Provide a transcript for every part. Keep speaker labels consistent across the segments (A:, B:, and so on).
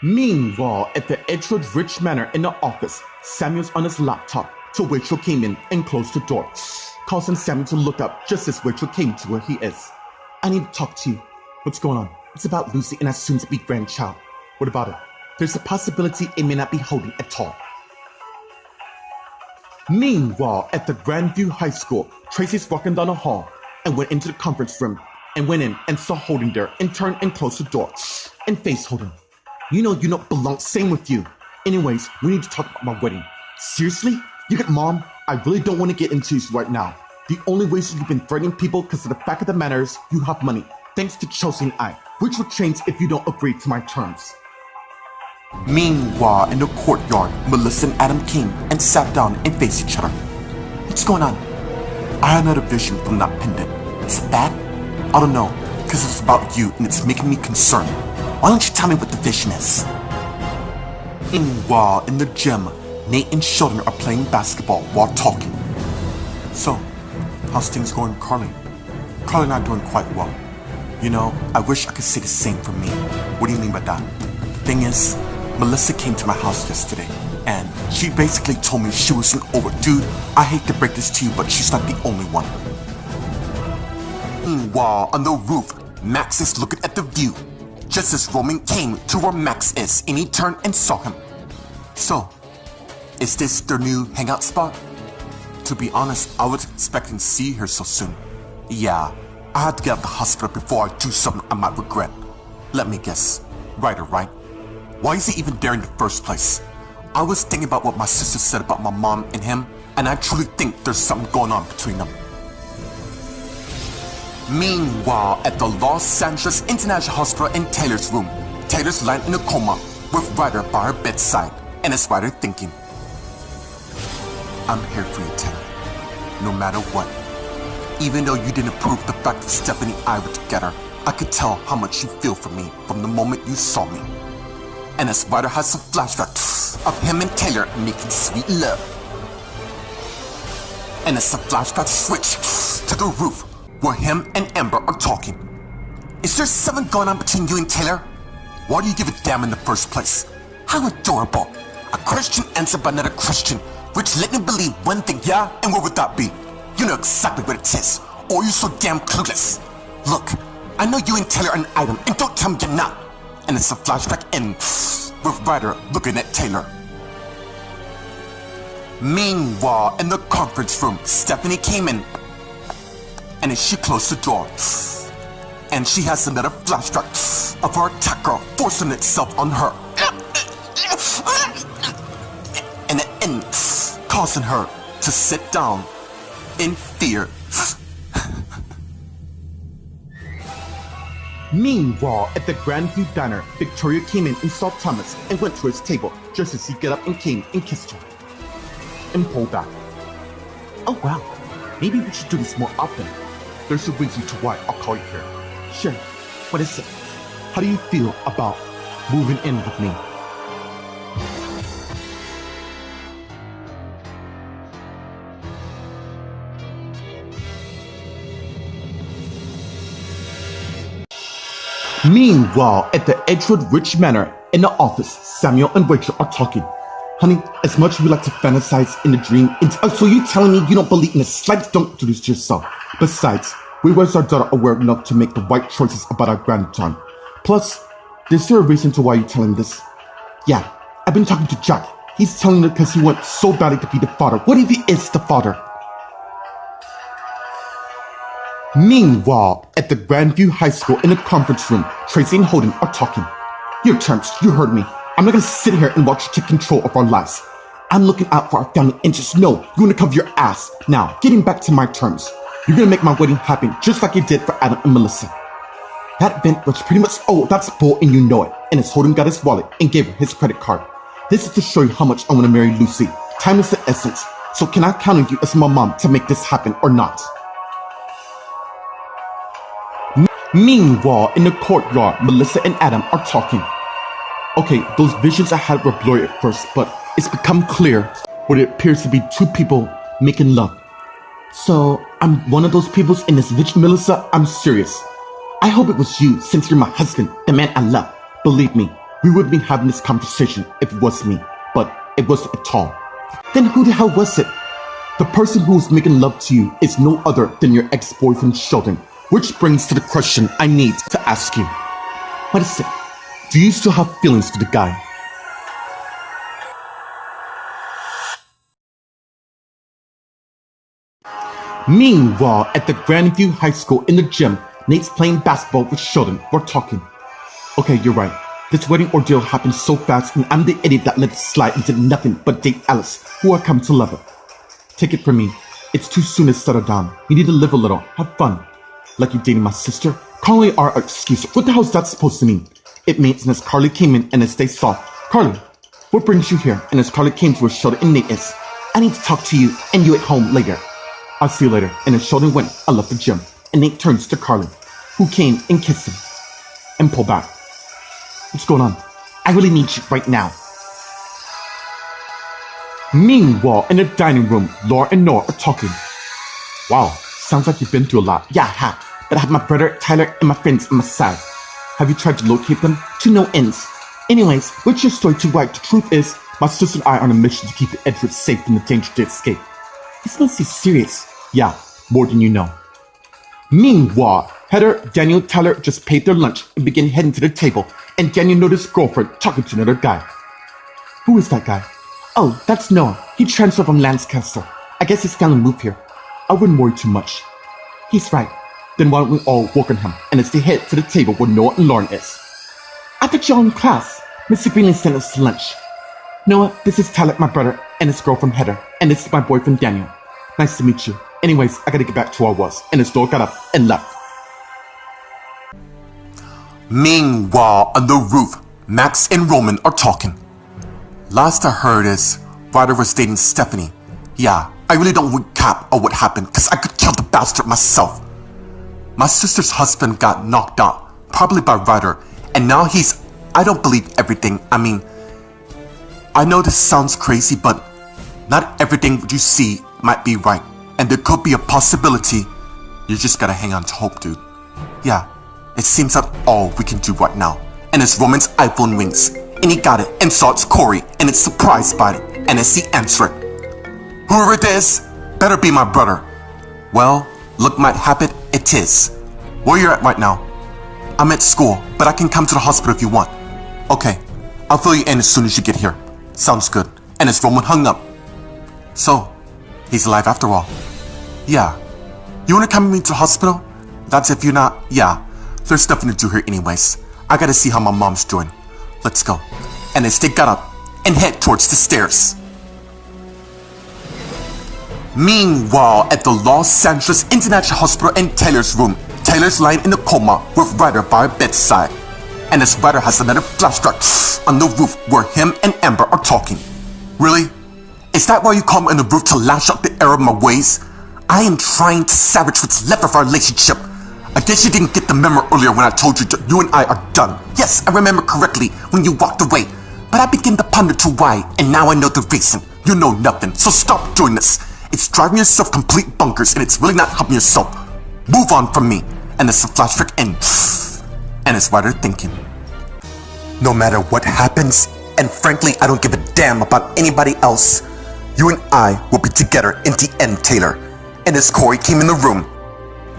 A: Meanwhile, at the Edgewood Rich Manor in the office, Samuel's on his laptop till Rachel came in and closed the door, causing Samuel to look up just as Rachel came to where he is. I need to talk to you. What's going on? It's about Lucy and our soon-to-be grandchild. What about it? There's a possibility it may not be Holden at all. Meanwhile, at the Grandview High School, Tracy's walking down the hall and went into the conference room and went in and saw Holden there and turned and closed the door and faced Holden. You know you don't belong, same with you. Anyways, we need to talk about my wedding. Seriously? You get Mom? I really don't want to get into this right now. The only reason you've been threatening people because of the fact of the matter is you have money, thanks to Chelsea and I, which will change if you don't agree to my terms.
B: Meanwhile, in the courtyard, Melissa and Adam came and sat down and faced each other. What's going on? I had another vision from that pendant. Is it bad? I don't know, because it's about you and it's making me concerned. Why don't you tell me what the vision is? Meanwhile, in the gym, Nate and Sheldon are playing basketball while talking. So, how's things going, Carly? Carly and I are doing quite well. You know, I wish I could say the same for me. What do you mean by that? The thing is, Melissa came to my house yesterday, and she basically told me she wasn't over. Dude, I hate to break this to you, but she's not the only one. Meanwhile, on the roof, Max is looking at the view, just as Roman came to where Max is, and he turned and saw him. So, is this their new hangout spot? To be honest, I was expecting to see her so soon. Yeah, I had to get out of the hospital before I do something I might regret. Let me guess, Ryder, right? Why is he even there in the first place? I was thinking about what my sister said about my mom and him, and I truly think there's something going on between them. Meanwhile, at the Los Angeles International Hospital in Taylor's room, Taylor's lying in a coma with Ryder by her bedside, and it's Ryder thinking, I'm here for you, Taylor, no matter what. Even though you didn't approve the fact that Stephanie and I were together, I could tell how much you feel for me from the moment you saw me. And as Ryder has some flashbacks of him and Taylor making sweet love. And as the flashbacks switch to the roof where him and Amber are talking. Is there something going on between you and Taylor? Why do you give a damn in the first place? How adorable. A Christian answered by another Christian, which let me believe one thing, yeah? And what would that be? You know exactly what it is, or you're so damn clueless. Look, I know you and Taylor are an item, and don't tell me you're not. And it's a flashback in with Ryder looking at Taylor. Meanwhile, in the conference room, Stephanie came in, and as she closed the door, and she has another flashback of her attacker forcing itself on her. And it ends, causing her to sit down in fear.
A: Meanwhile, at the Grandview Diner, Victoria came in and saw Thomas and went to his table just as he got up and came and kissed her. And pulled back. Oh wow, maybe we should do this more often. There's a reason to why I'll call you here. Sure, what is it? How do you feel about moving in with me? Meanwhile, at the Edgewood Rich Manor in the office, Samuel and Rachel are talking. Honey, as much as we like to fantasize in the dream, so you're telling me you don't believe in the slightest? Don't do this to yourself. Besides, we raised our daughter aware enough to make the right choices about our grandson. Plus, is there a reason to why you're telling this? Yeah, I've been talking to Jack. He's telling it because he wants so badly to be the father. What if he is the father? Meanwhile, at the Grandview High School in the conference room, Tracy and Holden are talking. Your terms, you heard me. I'm not gonna sit here and watch you take control of our lives. I'm looking out for our family interests. No, you're gonna cover your ass. Now, getting back to my terms. You're gonna make my wedding happen just like you did for Adam and Melissa. That event was pretty much, that's bull and you know it. And as Holden got his wallet and gave her his credit card. This is to show you how much I wanna marry Lucy. Time is the essence. So can I count on you as my mom to make this happen or not? Meanwhile, in the courtyard, Melissa and Adam are talking. Okay, those visions I had were blurry at first, but it's become clear what it appears to be two people making love. So, I'm one of those people in this vision, Melissa. I'm serious. I hope it was you, since you're my husband, the man I love. Believe me, We would be having this conversation if it was me, but it wasn't at all. Then who the hell was it? The person who was making love to you is no other than your ex-boyfriend Sheldon, which brings to the question I need to ask you. What is it? Do you still have feelings for the guy? Meanwhile, at the Grandview High School in the gym, Nate's playing basketball with Sheldon. We're talking. Okay, you're right. This wedding ordeal happened so fast and I'm the idiot that let it slide and did nothing but date Alice, who I come to love her. Take it from me, it's too soon to settle down. You need to live a little, have fun. Like you dating my sister? Calling our excuse. What the hell is that supposed to mean? It means as Carly came in and as they saw, Carly, what brings you here? And as Carly came to where Sheldon and Nate is, I need to talk to you and you at home later. I'll see you later. And as Sheldon went, I left the gym. And Nate turns to Carly, who came and kissed him and pulled back. What's going on? I really need you right now. Meanwhile, in the dining room, Laura and Nora are talking. Wow, sounds like you've been through a lot. Yeah, I have. But I have my brother, Tyler, and my friends on my side. Have you tried to locate them? To no ends. Anyways, what's your story to write? The truth is, my sister and I are on a mission to keep Edward safe from the danger to escape. This must be serious. Yeah, more than you know. Meanwhile, Heather, Daniel, Tyler just paid their lunch and began heading to the table, and Daniel noticed his girlfriend talking to another guy. Who is that guy? Oh, that's Noah. He transferred from Lancaster. I guess his family moved here. I wouldn't worry too much. He's right. Then why don't we all work on him? And as they head to the table where Noah and Lauren is. I thought you all in class. Mr. Greenlee sent us to lunch. Noah, this is Tyler, my brother, and his girlfriend Heather, and this is my boyfriend Daniel. Nice to meet you. Anyways, I gotta get back to where I was. And his door got up and left.
B: Meanwhile, on the roof, Max and Roman are talking. Last I heard is Ryder was dating Stephanie. Yeah, I really don't recap of what happened because I could kill the bastard myself. My sister's husband got knocked out, probably by Ryder, and now I don't believe everything. I mean, I know this sounds crazy, but not everything you see might be right. And there could be a possibility. You just gotta hang on to hope, dude. Yeah, it seems that's all we can do right now. And as Roman's iPhone rings, and he got it and saw it's Cory, and it's surprised by it. And as he answered, whoever it is, better be my brother. Well, look might happen, it is. Where you at right now? I'm at school, but I can come to the hospital if you want. Okay, I'll fill you in as soon as you get here. Sounds good. And as Roman hung up. So, he's alive after all. Yeah. You wanna come with me to the hospital? That's if you're not. Yeah. There's nothing to do here anyways. I gotta see how my mom's doing. Let's go. And as they got up and head towards the stairs. Meanwhile, at the Los Angeles International Hospital in Taylor's room, Taylor's lying in a coma with Ryder by her bedside. And as Ryder has another flashback on the roof where him and Amber are talking. Really? Is that why you come on the roof to lash out the error of my ways? I am trying to salvage what's left of our relationship. I guess you didn't get the memo earlier when I told you that you and I are done. Yes, I remember correctly when you walked away. But I began to ponder to why, and now I know the reason. You know nothing, so stop doing this. It's driving yourself complete bunkers, and it's really not helping yourself. Move on from me. And as the flashback ends, and it's Ryder thinking. No matter what happens, and frankly, I don't give a damn about anybody else. You and I will be together in the end, Taylor. And as Cory came in the room,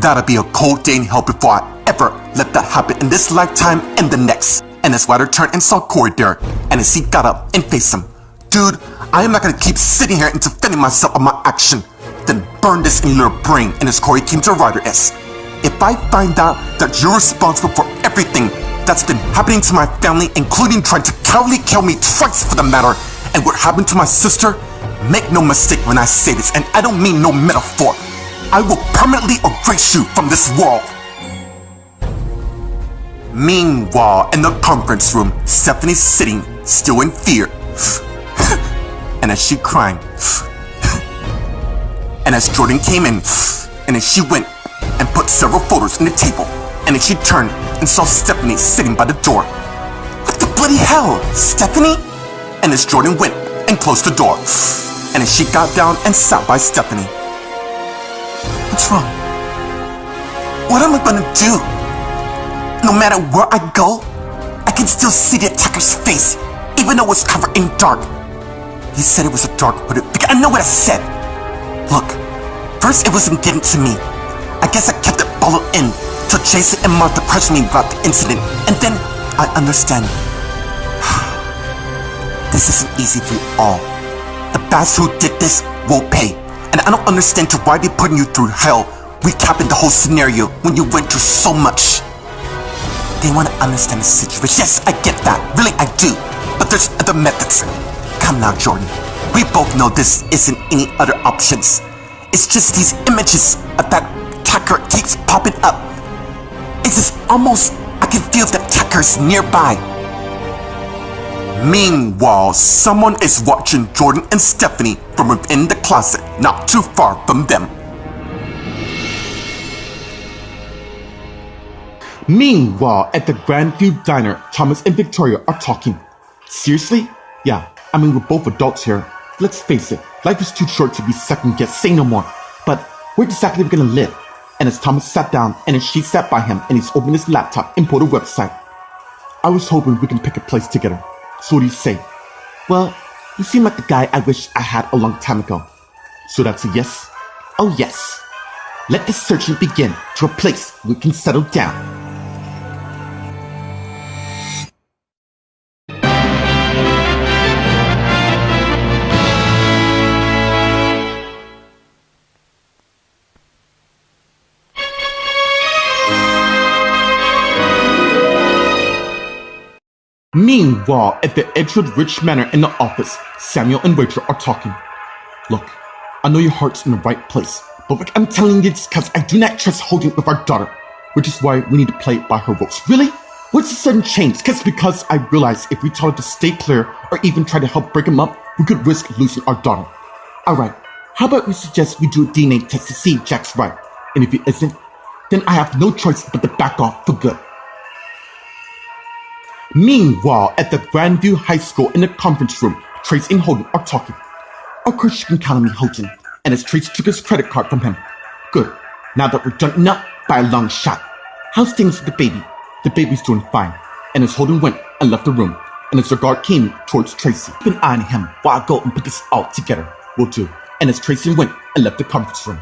B: that'll be a cold day in hell before I ever let that happen in this lifetime and the next. And as Ryder turned and saw Cory there, and as he got up and faced him, dude, I am not gonna keep sitting here and defending myself on my action. Then burn this in your brain. And as Cory came to Ryder as, if I find out that you're responsible for everything that's been happening to my family, including trying to cowardly kill me twice for the matter, and what happened to my sister, make no mistake when I say this, and I don't mean no metaphor. I will permanently erase you from this world. Meanwhile, in the conference room, Stephanie's sitting, still in fear. And as she crying. And as Jordan came in, and as she went and put several photos on the table, and as she turned and saw Stephanie sitting by the door. What the bloody hell, Stephanie? And as Jordan went and closed the door, and as she got down and sat by Stephanie. What's wrong? What am I gonna do? No matter where I go, I can still see the attacker's face, even though it's covered in dark. He said it was a dark hooded figure. I know what I said. Look, first it wasn't getting to me. I guess I kept it bottled in till Jason and Martha questioned me about the incident, and then I understand. This isn't easy for you all. The bats who did this will pay, and I don't understand to why they putting you through hell, recapping the whole scenario when you went through so much. They want to understand the situation. Yes, I get that. Really, I do. But there's other methods. Come now, Jordan. We both know this isn't any other options. It's just these images of that attacker keeps popping up. It's just almost, I can feel the attackers nearby. Meanwhile, someone is watching Jordan and Stephanie from within the closet, not too far from them.
A: Meanwhile, at the Grandview Diner, Thomas and Victoria are talking. Seriously? Yeah, I mean, we're both adults here. Let's face it, life is too short to be second-guessed. Say no more. But where exactly are we gonna live? And as Thomas sat down, and as she sat by him, and he's opened his laptop and pulled a website. I was hoping we can pick a place together. So what do you say? Well, you seem like the guy I wish I had a long time ago. So that's a yes? Oh yes. Let the searching begin to a place we can settle down. Meanwhile, at the Edgewood Rich Manor in the office, Samuel and Rachel are talking. Look, I know your heart's in the right place, but I'm telling you this because I do not trust Holden with our daughter, which is why we need to play it by her rules. Really? What's the sudden change? Because I realize if we tell her to stay clear or even try to help break him up, we could risk losing our daughter. Alright, how about we suggest we do a DNA test to see if Jack's right, and if he isn't, then I have no choice but to back off for good. Meanwhile, at the Grandview High School in the conference room, Tracy and Holden are talking. Of course you can count on me, Holden. And as Tracy took his credit card from him. Good. Now that we're done up by a long shot. How's things with the baby? The baby's doing fine. And as Holden went and left the room, and as the guard came towards Tracy, keep an eye on him while I go and put this all together. Will do. And as Tracy went and left the conference room.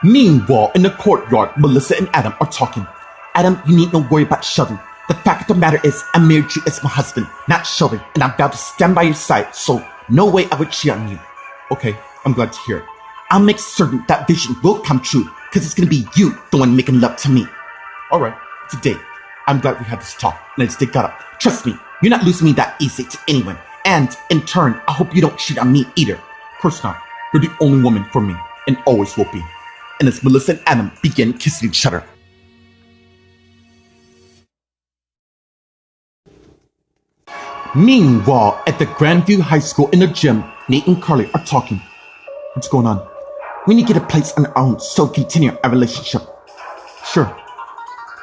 A: Meanwhile, in the courtyard, Melissa and Adam are talking. Adam, you need no worry about Sheldon. The fact of the matter is, I married you as my husband, not Sheldon, and I'm about to stand by your side, so no way I would cheat on you. Okay, I'm glad to hear it. I'll make certain that vision will come true, because it's going to be you, the one making love to me. Alright, today, I'm glad we had this talk, and I just got up. Trust me, you're not losing me that easy to anyone, and in turn, I hope you don't cheat on me either. Of course not. You're the only woman for me, and always will be. And as Melissa and Adam begin kissing each other, meanwhile, at the Grandview High School in the gym, Nate and Carly are talking. What's going on? We need to get a place on our own so we continue our relationship. Sure.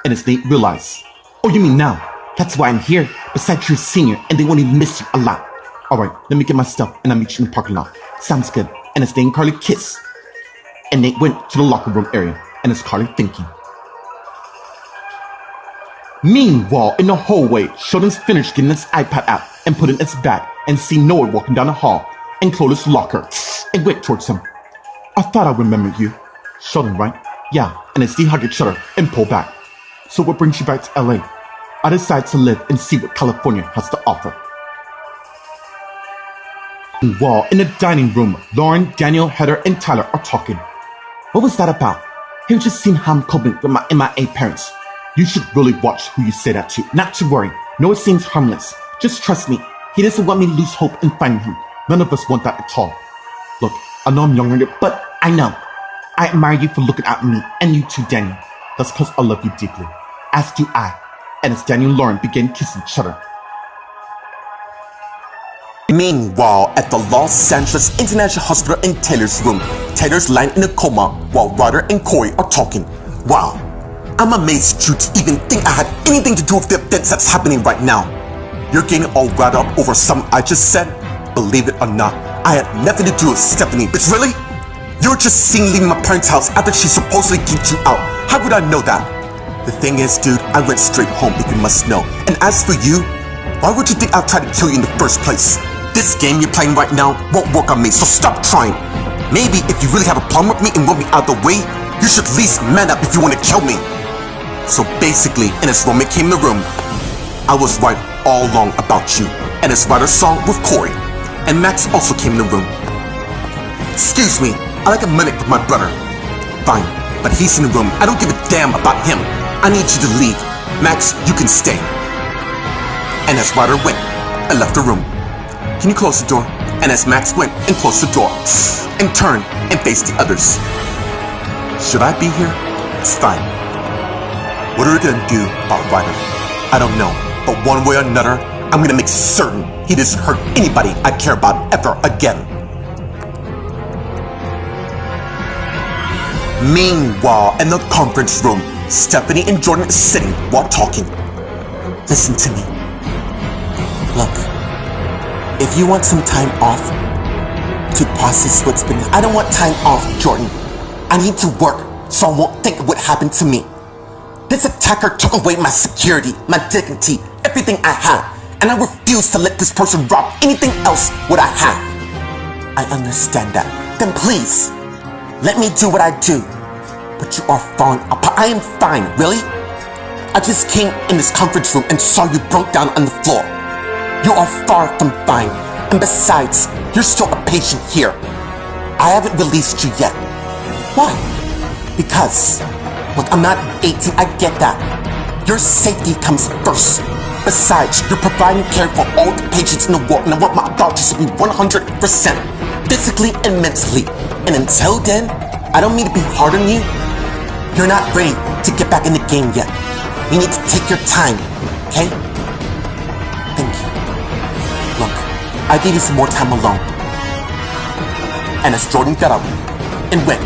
A: And as Nate realized, oh, you mean now? That's why I'm here. Besides, you're a senior and they won't even miss you a lot. Alright, let me get my stuff and I'll meet you in the parking lot. Sounds good. And as Nate and Carly kiss, and Nate went to the locker room area, and as Carly thinking. Meanwhile, in the hallway, Sheldon's finished getting his iPad out and put it in its bag and see Noah walking down the hall and closed his locker and went towards him. I thought I remembered you. Sheldon, right? Yeah, and as they hug each other and pull back. So what brings you back to LA? I decided to live and see what California has to offer. Meanwhile, in the dining room, Lauren, Daniel, Heather, and Tyler are talking. What was that about? He was just seeing how I'm coping with my MIA parents. You should really watch who you say that to. Not to worry. Noah seems harmless. Just trust me. He doesn't want me to lose hope in finding him. None of us want that at all. Look, I know I'm younger, but I know. I admire you for looking out for me, and you too, Daniel. That's because I love you deeply. As do I. And as Daniel and Lauren begin kissing each other.
B: Meanwhile, at the Los Angeles International Hospital in Taylor's room, Taylor's lying in a coma while Ryder and Cory are talking. Wow. I'm amazed you to even think I had anything to do with the events that's happening right now. You're getting all riled up over something I just said? Believe it or not, I had nothing to do with Stephanie, but really? You're just seen leaving my parents' house after she supposedly kicked you out. How would I know that? The thing is, dude, I went straight home if you must know. And as for you, why would you think I'll try to kill you in the first place? This game you're playing right now won't work on me, so stop trying. Maybe if you really have a problem with me and want me out of the way, you should at least man up if you want to kill me. So basically, in his roommate came in the room, I was right all along about you, and his Ryder song with Cory. And Max also came in the room. Excuse me, I like a minute with my brother. Fine, but he's in the room. I don't give a damn about him. I need you to leave. Max, you can stay. And as Ryder went and left the room, can you close the door? And as Max went and closed the door and turned and faced the others. Should I be here? It's fine. What are we gonna do about Ryder? I don't know, but one way or another, I'm gonna make certain he doesn't hurt anybody I care about ever again. Meanwhile, in the conference room, Stephanie and Jordan are sitting while talking. Listen to me. Look, if you want some time off to process what's been, I don't want time off, Jordan. I need to work so I won't think of what happened to me. This attacker took away my security, my dignity, everything I had, and I refuse to let this person rob anything else what I have. I understand that. Then please, let me do what I do. But you are falling apart. I am fine, really? I just came in this conference room and saw you broke down on the floor. You are far from fine. And besides, you're still a patient here. I haven't released you yet. Why? Because, look, I'm not 18, I get that. Your safety comes first. Besides, you're providing care for all the patients in the world, and I want my doctors to be 100%, physically and mentally. And until then, I don't mean to be hard on you. You're not ready to get back in the game yet. You need to take your time, okay? Thank you. Look, I gave you some more time alone. And as Jordan got up and went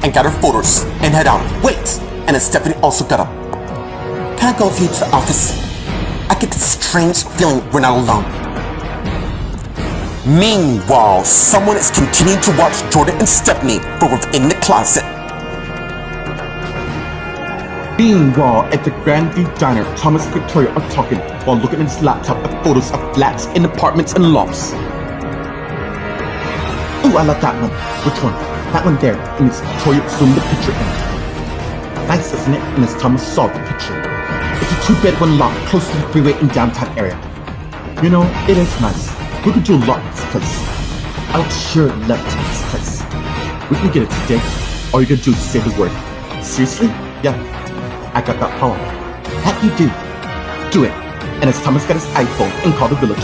B: and got her photos and head out, wait! And as Stephanie also got up, can I go with you to the office? I get this strange feeling we're not alone. Meanwhile, someone is continuing to watch Jordan and Stephanie from within the closet.
A: Meanwhile, at the Grandview Diner, Thomas and Victoria are talking while looking at his laptop at photos of flats in apartments and lofts. Ooh, I love that one. Which one? That one there. And it's Victoria zoomed the picture in. Nice, isn't it? And as Thomas saw the picture, it's a two-bedroom lot close to the freeway in downtown area. You know, it is nice. We could do a lot in this place. I would sure love to this place. We can get it today. All you gotta do is say the word. Seriously? Yeah. I got that power. That you do. Do it. And as Thomas got his iPhone and called the villager.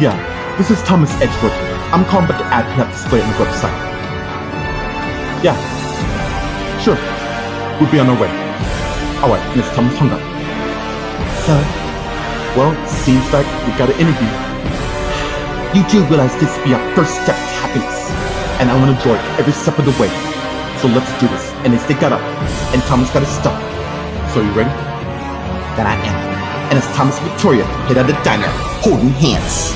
A: Yeah, this is Thomas Edgeworth. I'm calling about the ad we have displayed on the website. Yeah. Sure. We'll be on our way. Alright, and as Thomas hung up. So, well, seems like we got an interview. You do realize this will be our first step to happiness. And I want to enjoy every step of the way. So let's do this. And as they got up, and Thomas got his stuff. So you ready? Then I am. And as Thomas and Victoria head out of the diner, holding hands.